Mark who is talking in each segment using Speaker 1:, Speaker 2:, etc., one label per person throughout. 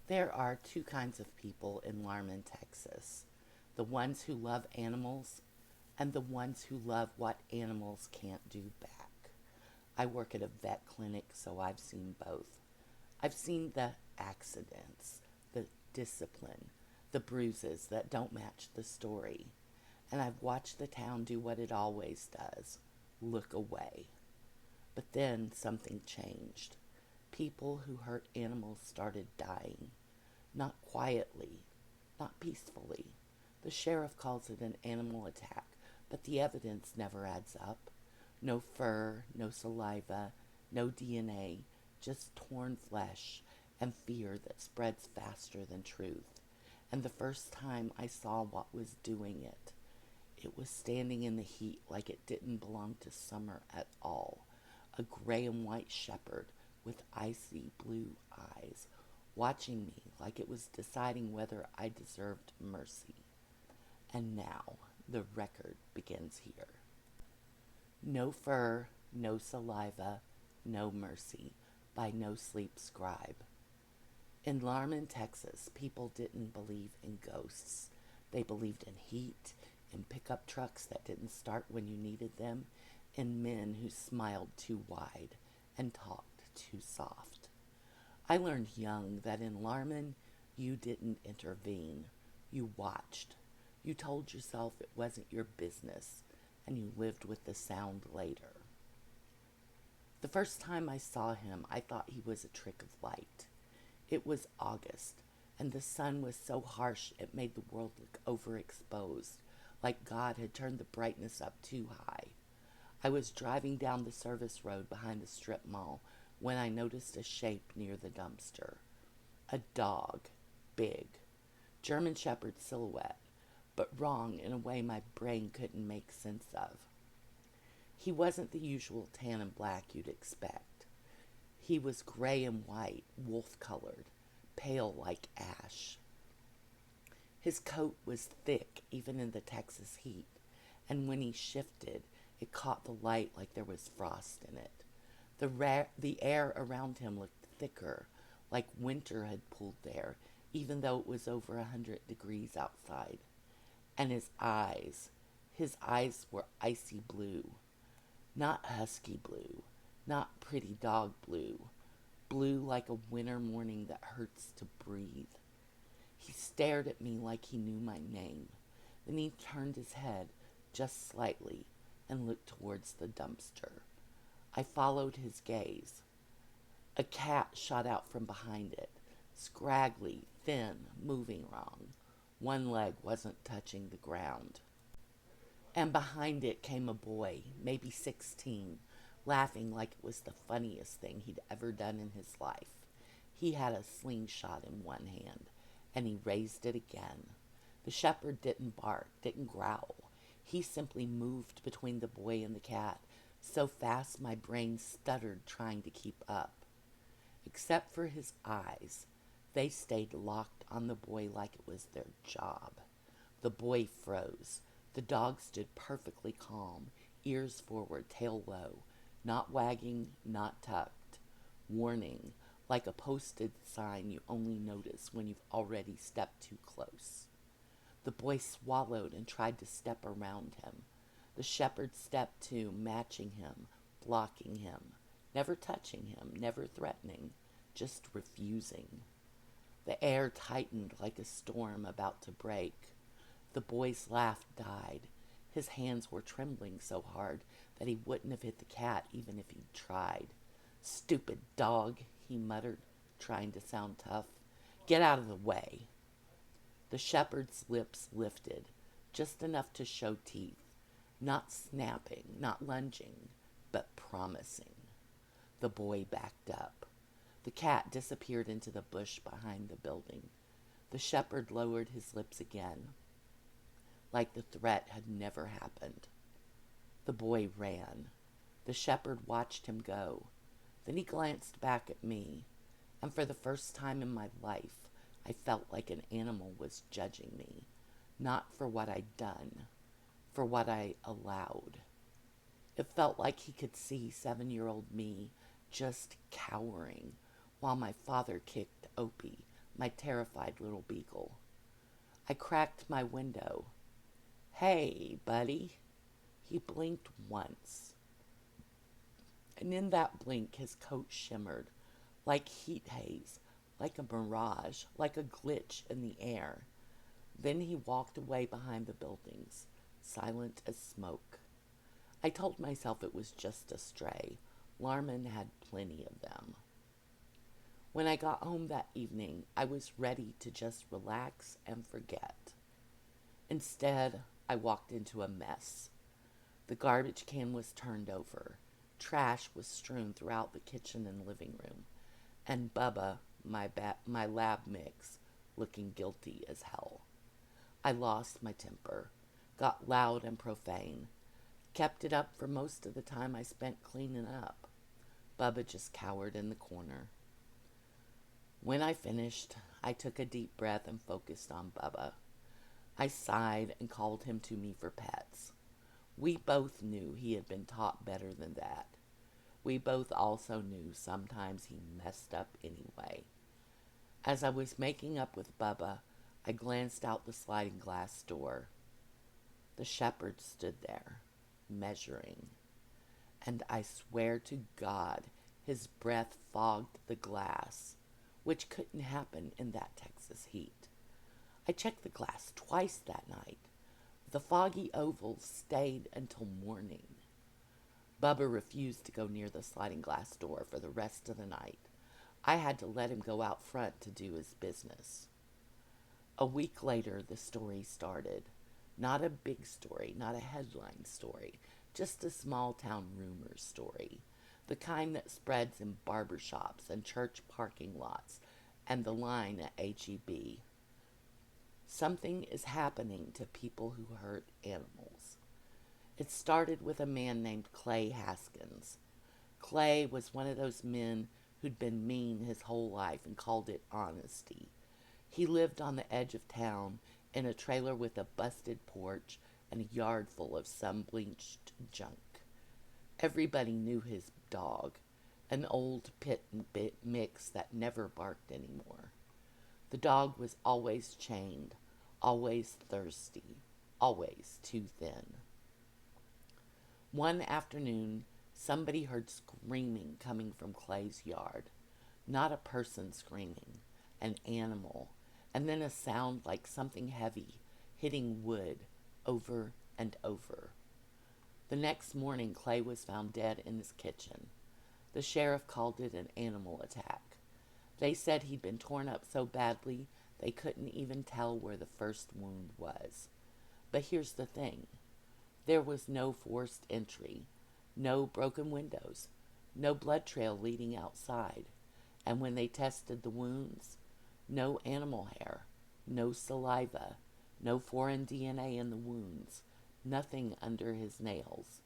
Speaker 1: There are two kinds of people in Larmon, Texas: the ones who love animals and the ones who love what animals can't do back. I work at a vet clinic, so I've seen both. I've seen the accidents, the discipline, the bruises that don't match the story. And I've watched the town do what it always does: look away. But then something changed. People who hurt animals started dying. Not quietly, not peacefully. The sheriff calls it an animal attack, but the evidence never adds up. No fur, no saliva, no DNA, just torn flesh and fear that spreads faster than truth. And the first time I saw what was doing it, it was standing in the heat like it didn't belong to summer at all. A gray and white shepherd with icy blue eyes, watching me like it was deciding whether I deserved mercy. And now the record begins here. No fur, no saliva, no mercy, by NoSleep scribe. In Larmon, Texas, people didn't believe in ghosts. They believed in heat, in pickup trucks that didn't start when you needed them, in men who smiled too wide and talked too soft. I learned young that in Larmon, you didn't intervene. You watched. You told yourself it wasn't your business, and you lived with the sound later. The first time I saw him, I thought he was a trick of light. It was August, and the sun was so harsh it made the world look overexposed, like God had turned the brightness up too high. I was driving down the service road behind the strip mall when I noticed a shape near the dumpster. A dog, big, German Shepherd silhouette, but wrong in a way my brain couldn't make sense of. He wasn't the usual tan and black you'd expect. He was gray and white, wolf-colored, pale like ash. His coat was thick even in the Texas heat, and when he shifted, it caught the light like there was frost in it. The air around him looked thicker, like winter had pulled there, even though it was over 100 degrees outside. And his eyes were icy blue. Not husky blue, not pretty dog blue. Blue like a winter morning that hurts to breathe. He stared at me like he knew my name. Then he turned his head just slightly and looked towards the dumpster. I followed his gaze. A cat shot out from behind it, scraggly, thin, moving wrong. One leg wasn't touching the ground. And behind it came a boy, maybe 16, laughing like it was the funniest thing he'd ever done in his life. He had a slingshot in one hand, and he raised it again. The shepherd didn't bark, didn't growl. He simply moved between the boy and the cat, so fast my brain stuttered trying to keep up. Except for his eyes, they stayed locked on the boy like it was their job. The boy froze. The dog stood perfectly calm, ears forward, tail low, not wagging, not tucked. Warning, like a posted sign you only notice when you've already stepped too close. The boy swallowed and tried to step around him. The shepherd stepped too, matching him, blocking him, never touching him, never threatening, just refusing. The air tightened like a storm about to break. The boy's laugh died. His hands were trembling so hard that he wouldn't have hit the cat even if he'd tried. "Stupid dog," he muttered, trying to sound tough. "Get out of the way." The shepherd's lips lifted, just enough to show teeth. Not snapping, not lunging, but promising. The boy backed up. The cat disappeared into the bush behind the building. The shepherd lowered his lips again, like the threat had never happened. The boy ran. The shepherd watched him go. Then he glanced back at me, and for the first time in my life, I felt like an animal was judging me, not for what I'd done, for what I allowed. It felt like he could see 7-year-old me just cowering while my father kicked Opie my terrified little beagle. I cracked my window. "Hey, buddy." He blinked once, and in that blink his coat shimmered, like heat haze, like a mirage, like a glitch in the air. Then he walked away behind the buildings, silent as smoke. I told myself it was just a stray. Larmon had plenty of them. When I got home that evening, I was ready to just relax and forget. Instead, I walked into a mess. The garbage can was turned over. Trash was strewn throughout the kitchen and living room. And Bubba, my lab mix, looking guilty as hell. I lost my temper, got loud and profane, kept it up for most of the time I spent cleaning up. Bubba just cowered in the corner. When I finished, I took a deep breath and focused on Bubba. I sighed and called him to me for pets. We both knew he had been taught better than that. We both also knew sometimes he messed up anyway. As I was making up with Bubba, I glanced out the sliding glass door. The shepherd stood there, measuring. And I swear to God, his breath fogged the glass, which couldn't happen in that Texas heat. I checked the glass twice that night. The foggy oval stayed until morning. Bubba refused to go near the sliding glass door for the rest of the night. I had to let him go out front to do his business. A week later, the story started. Not a big story, not a headline story, just a small town rumor story. The kind that spreads in barbershops and church parking lots and the line at H-E-B. Something is happening to people who hurt animals. It started with a man named Clay Haskins. Clay was one of those men who'd been mean his whole life and called it honesty. He lived on the edge of town in a trailer with a busted porch and a yard full of sun-bleached junk. Everybody knew his dog, an old pit mix that never barked anymore. The dog was always chained, always thirsty, always too thin. One afternoon, somebody heard screaming coming from Clay's yard. Not a person screaming, an animal, and then a sound like something heavy hitting wood over and over. The next morning, Clay was found dead in his kitchen. The sheriff called it an animal attack. They said he'd been torn up so badly they couldn't even tell where the first wound was. But here's the thing. There was no forced entry, no broken windows, no blood trail leading outside. And when they tested the wounds, no animal hair, no saliva, no foreign DNA in the wounds, nothing under his nails.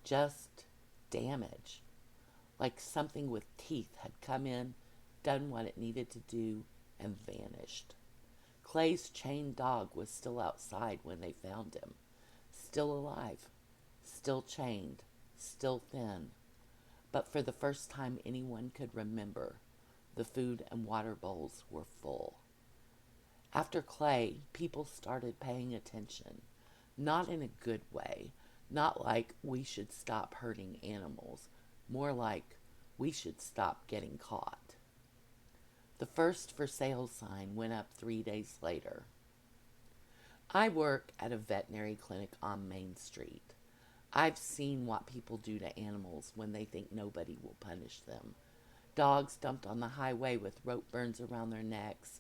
Speaker 1: Just damage. Like something with teeth had come in, done what it needed to do, and vanished. Clay's chained dog was still outside when they found him. Still alive. Still chained. Still thin. But for the first time anyone could remember, the food and water bowls were full. After Clay, people started paying attention. Not in a good way. Not like we should stop hurting animals. More like we should stop getting caught. The first for sale sign went up 3 days later. I work at a veterinary clinic on Main Street. I've seen what people do to animals when they think nobody will punish them. Dogs dumped on the highway with rope burns around their necks.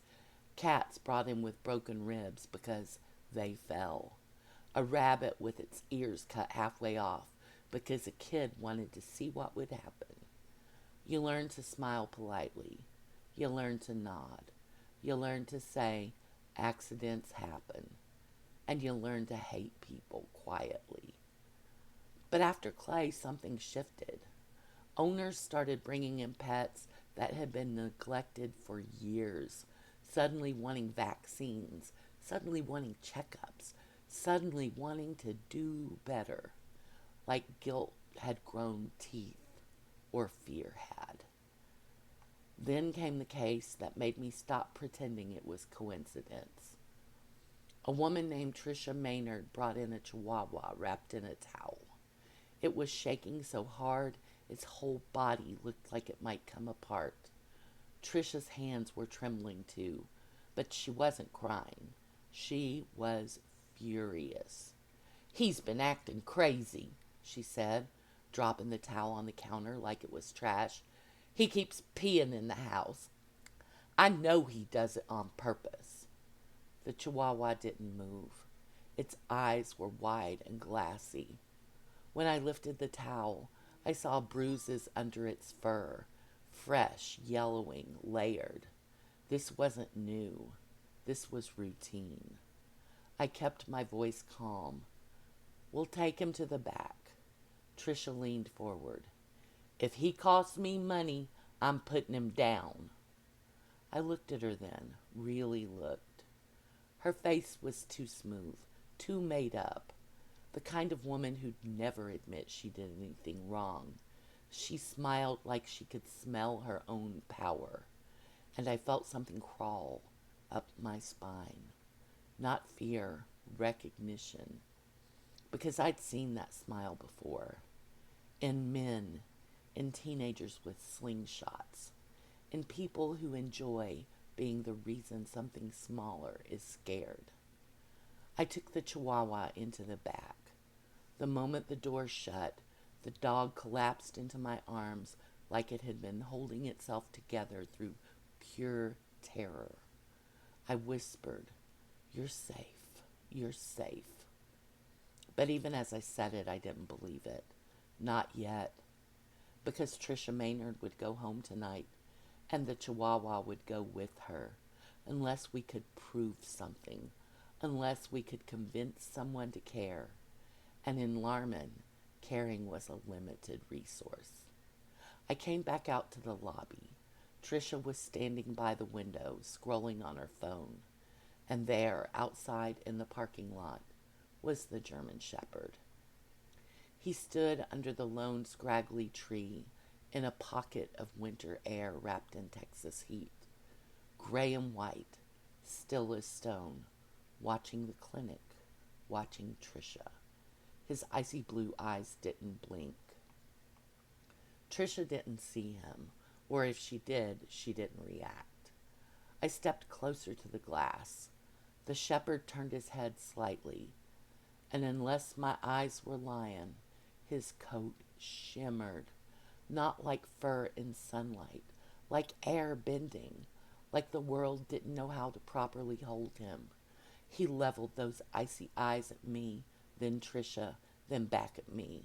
Speaker 1: Cats brought in with broken ribs because they fell. A rabbit with its ears cut halfway off because a kid wanted to see what would happen. You learn to smile politely. You learn to nod. You learn to say, accidents happen. And you learn to hate people quietly. But after Clay, something shifted. Owners started bringing in pets that had been neglected for years, suddenly wanting vaccines, suddenly wanting checkups, suddenly wanting to do better, like guilt had grown teeth or fear had. Then came the case that made me stop pretending it was coincidence. A woman named Trisha Maynard brought in a chihuahua wrapped in a towel. It was shaking so hard its whole body looked like it might come apart. Trisha's hands were trembling too, but she wasn't crying. She was furious. "He's been acting crazy," she said, dropping the towel on the counter like it was trash. "He keeps peeing in the house. I know he does it on purpose." The chihuahua didn't move. Its eyes were wide and glassy. When I lifted the towel, I saw bruises under its fur, fresh, yellowing, layered. This wasn't new. This was routine. I kept my voice calm. "We'll take him to the back." Trisha leaned forward. "If he costs me money, I'm putting him down." I looked at her then, really looked. Her face was too smooth, too made up. The kind of woman who'd never admit she did anything wrong. She smiled like she could smell her own power, and I felt something crawl up my spine. Not fear, recognition. Because I'd seen that smile before. In men, in teenagers with slingshots, in people who enjoy being the reason something smaller is scared. I took the chihuahua into the back. The moment the door shut, the dog collapsed into my arms like it had been holding itself together through pure terror. I whispered, "You're safe. You're safe." But even as I said it, I didn't believe it. Not yet. Because Trisha Maynard would go home tonight, and the chihuahua would go with her, unless we could prove something, unless we could convince someone to care. And in Larmon, caring was a limited resource. I came back out to the lobby. Trisha was standing by the window, scrolling on her phone. And there, outside in the parking lot, was the German Shepherd. He stood under the lone scraggly tree in a pocket of winter air wrapped in Texas heat, gray and white, still as stone, watching the clinic, watching Trisha. His icy blue eyes didn't blink. Trisha didn't see him, or if she did, she didn't react. I stepped closer to the glass. The shepherd turned his head slightly, and unless my eyes were lying, his coat shimmered, not like fur in sunlight, like air bending, like the world didn't know how to properly hold him. He leveled those icy eyes at me, then Trisha, then back at me.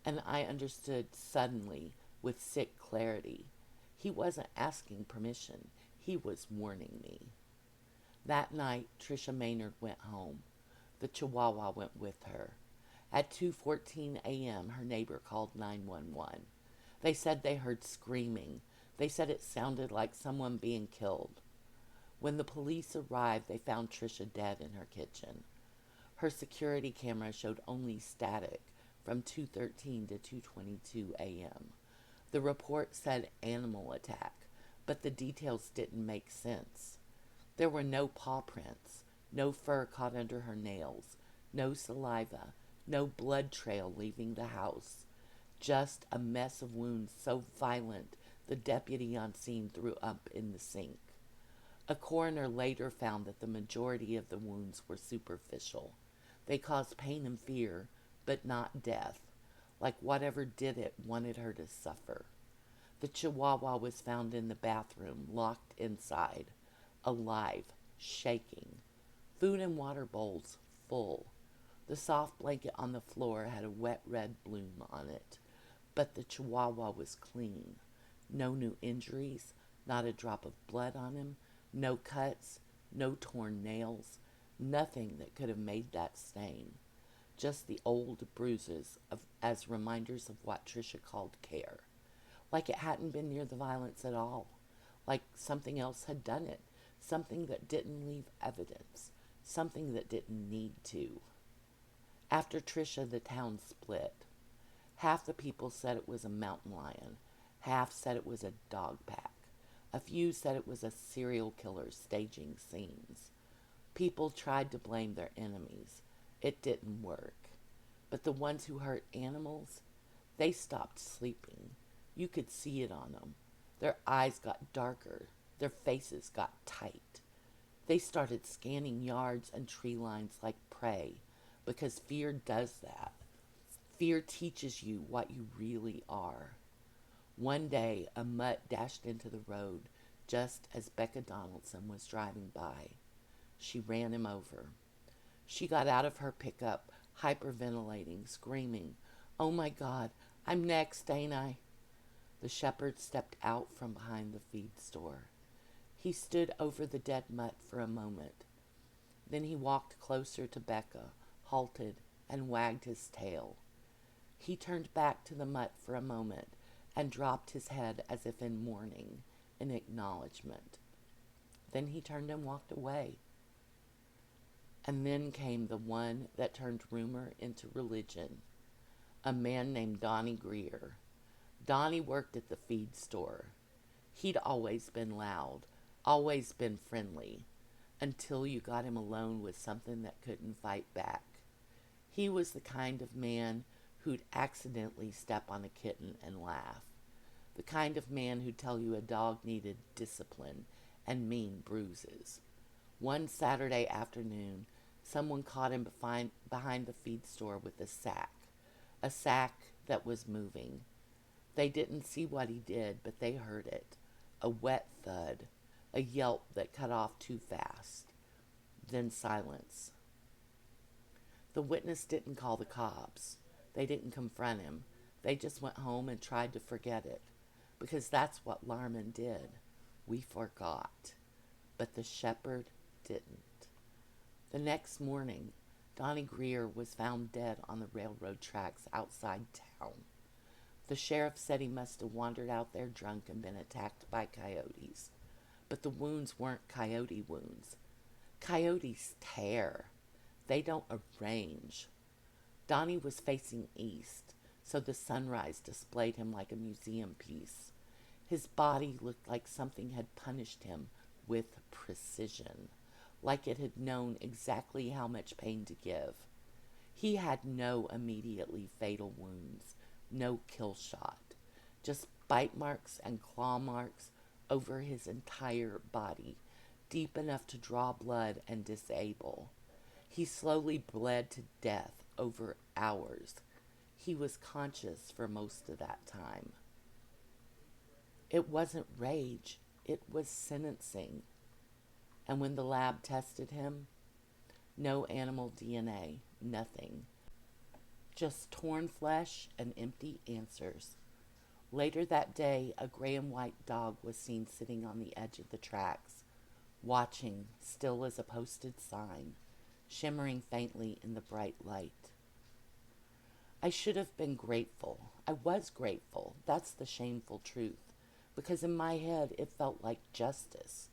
Speaker 1: And I understood suddenly, with sick clarity. He wasn't asking permission. He was warning me. That night, Trisha Maynard went home. The chihuahua went with her. At 2:14 a.m., her neighbor called 911. They said they heard screaming. They said it sounded like someone being killed. When the police arrived, they found Trisha dead in her kitchen. Her security camera showed only static from 2:13 to 2:22 a.m. The report said animal attack, but the details didn't make sense. There were no paw prints, no fur caught under her nails, no saliva, no blood trail leaving the house. Just a mess of wounds so violent the deputy on scene threw up in the sink. A coroner later found that the majority of the wounds were superficial. They caused pain and fear, but not death, like whatever did it wanted her to suffer. The chihuahua was found in the bathroom, locked inside, alive, shaking. Food and water bowls full. The soft blanket on the floor had a wet red bloom on it, but the chihuahua was clean. No new injuries, not a drop of blood on him, no cuts, no torn nails, nothing that could have made that stain. Just the old bruises as reminders of what Trisha called care. Like it hadn't been near the violence at all. Like something else had done it. Something that didn't leave evidence. Something that didn't need to. After Trisha, the town split. Half the people said it was a mountain lion. Half said it was a dog pack. A few said it was a serial killer staging scenes. People tried to blame their enemies. It didn't work. But the ones who hurt animals, they stopped sleeping. You could see it on them. Their eyes got darker. Their faces got tight. They started scanning yards and tree lines like prey, because fear does that. Fear teaches you what you really are. One day, a mutt dashed into the road just as Becca Donaldson was driving by. She ran him over. She got out of her pickup, hyperventilating, screaming, "Oh my God, I'm next, ain't I?" The shepherd stepped out from behind the feed store. He stood over the dead mutt for a moment. Then he walked closer to Becca, halted, and wagged his tail. He turned back to the mutt for a moment and dropped his head as if in mourning, in acknowledgement. Then he turned and walked away. And then came the one that turned rumor into religion, a man named Donnie Greer. Donnie worked at the feed store. He'd always been loud, always been friendly, until you got him alone with something that couldn't fight back. He was the kind of man who'd accidentally step on a kitten and laugh. The kind of man who'd tell you a dog needed discipline and mean bruises. One Saturday afternoon, someone caught him behind the feed store with a sack that was moving. They didn't see what he did, but they heard it. A wet thud, a yelp that cut off too fast, then silence. The witness didn't call the cops. They didn't confront him. They just went home and tried to forget it, because that's what Larmon did. We forgot. But the shepherd didn't. The next morning, Donnie Greer was found dead on the railroad tracks outside town. The sheriff said he must have wandered out there drunk and been attacked by coyotes. But the wounds weren't coyote wounds. Coyotes tear. They don't arrange. Donnie was facing east, so the sunrise displayed him like a museum piece. His body looked like something had punished him with precision, like it had known exactly how much pain to give. He had no immediately fatal wounds, no kill shot, just bite marks and claw marks over his entire body, deep enough to draw blood and disable. He slowly bled to death over hours. He was conscious for most of that time. It wasn't rage, it was sentencing. And when the lab tested him, no animal DNA, nothing. Just torn flesh and empty answers. Later that day, a gray and white dog was seen sitting on the edge of the tracks, watching, still as a posted sign, shimmering faintly in the bright light. I should have been grateful. I was grateful. That's the shameful truth. Because in my head, it felt like justice,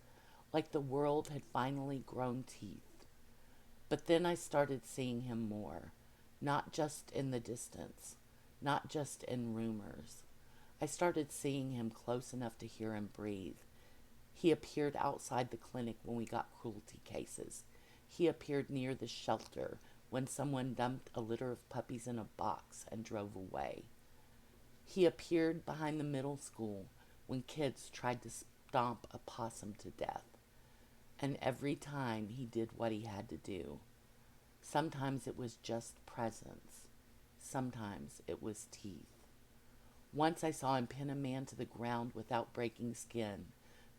Speaker 1: like the world had finally grown teeth. But then I started seeing him more, not just in the distance, not just in rumors. I started seeing him close enough to hear him breathe. He appeared outside the clinic when we got cruelty cases. He appeared near the shelter when someone dumped a litter of puppies in a box and drove away. He appeared behind the middle school when kids tried to stomp a possum to death. And every time he did what he had to do. Sometimes it was just presence. Sometimes it was teeth. Once I saw him pin a man to the ground without breaking skin,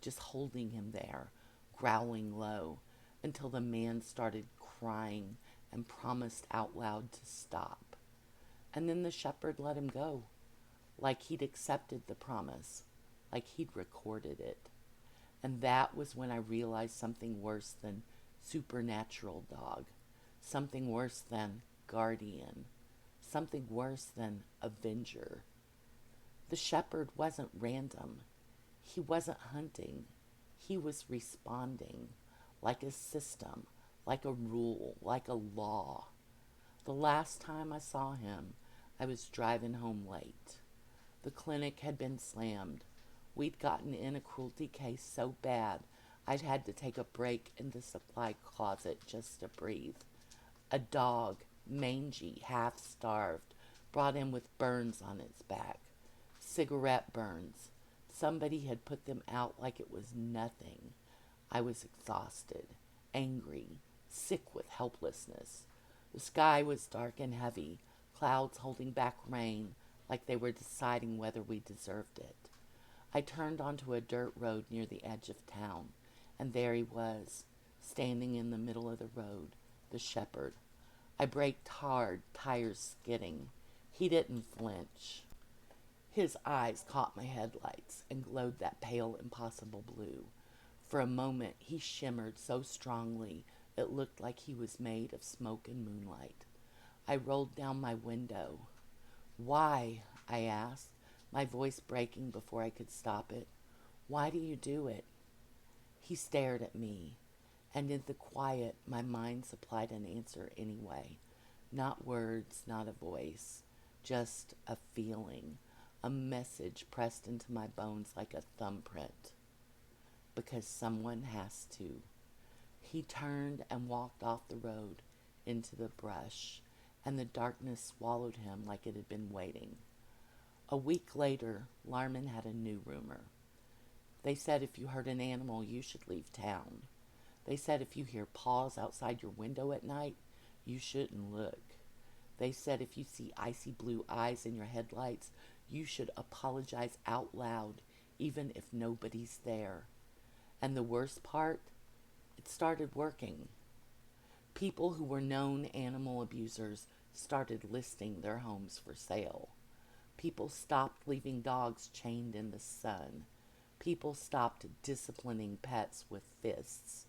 Speaker 1: just holding him there, growling low, until the man started crying and promised out loud to stop. And then the shepherd let him go, like he'd accepted the promise, like he'd recorded it. And that was when I realized something worse than supernatural dog, something worse than guardian, something worse than avenger. The shepherd wasn't random. He wasn't hunting. He was responding, like a system, like a rule, like a law. The last time I saw him, I was driving home late. The clinic had been slammed. We'd gotten in a cruelty case so bad I'd had to take a break in the supply closet just to breathe. A dog, mangy, half-starved, brought in with burns on its back. Cigarette burns. Somebody had put them out like it was nothing. I was exhausted, angry, sick with helplessness. The sky was dark and heavy, clouds holding back rain like they were deciding whether we deserved it. I turned onto a dirt road near the edge of town, and there he was, standing in the middle of the road, the shepherd. I braked hard, tires skidding. He didn't flinch. His eyes caught my headlights and glowed that pale, impossible blue. For a moment he shimmered so strongly it looked like he was made of smoke and moonlight. I rolled down my window. "Why?" I asked, my voice breaking before I could stop it. "Why do you do it?" He stared at me, and in the quiet my mind supplied an answer anyway. Not words, not a voice, just a feeling, a message pressed into my bones like a thumbprint. Because someone has to. He turned and walked off the road into the brush, and the darkness swallowed him like it had been waiting. A week later, Larmon had a new rumor. They said if you hurt an animal, you should leave town. They said if you hear paws outside your window at night, you shouldn't look. They said if you see icy blue eyes in your headlights, you should apologize out loud, even if nobody's there. And the worst part, it started working. People who were known animal abusers started listing their homes for sale. People stopped leaving dogs chained in the sun. People stopped disciplining pets with fists.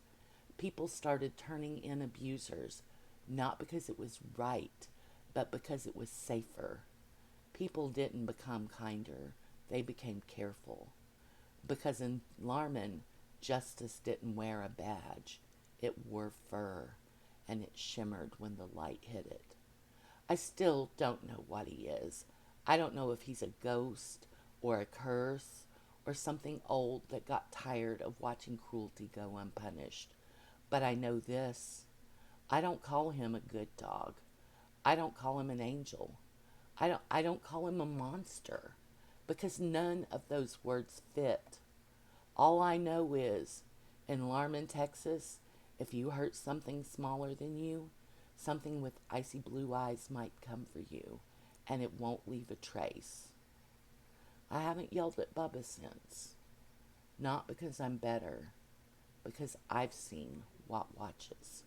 Speaker 1: People started turning in abusers, not because it was right, but because it was safer. People didn't become kinder, they became careful. Because in Larmon, justice didn't wear a badge, it wore fur, and it shimmered when the light hit it. I still don't know what he is. I don't know if he's a ghost or a curse or something old that got tired of watching cruelty go unpunished. But I know this. I don't call him a good dog. I don't call him an angel. I don't call him a monster, because none of those words fit. All I know is, in Larmon, Texas, if you hurt something smaller than you, something with icy blue eyes might come for you, and it won't leave a trace. I haven't yelled at Bubba since. Not because I'm better, because I've seen what watches.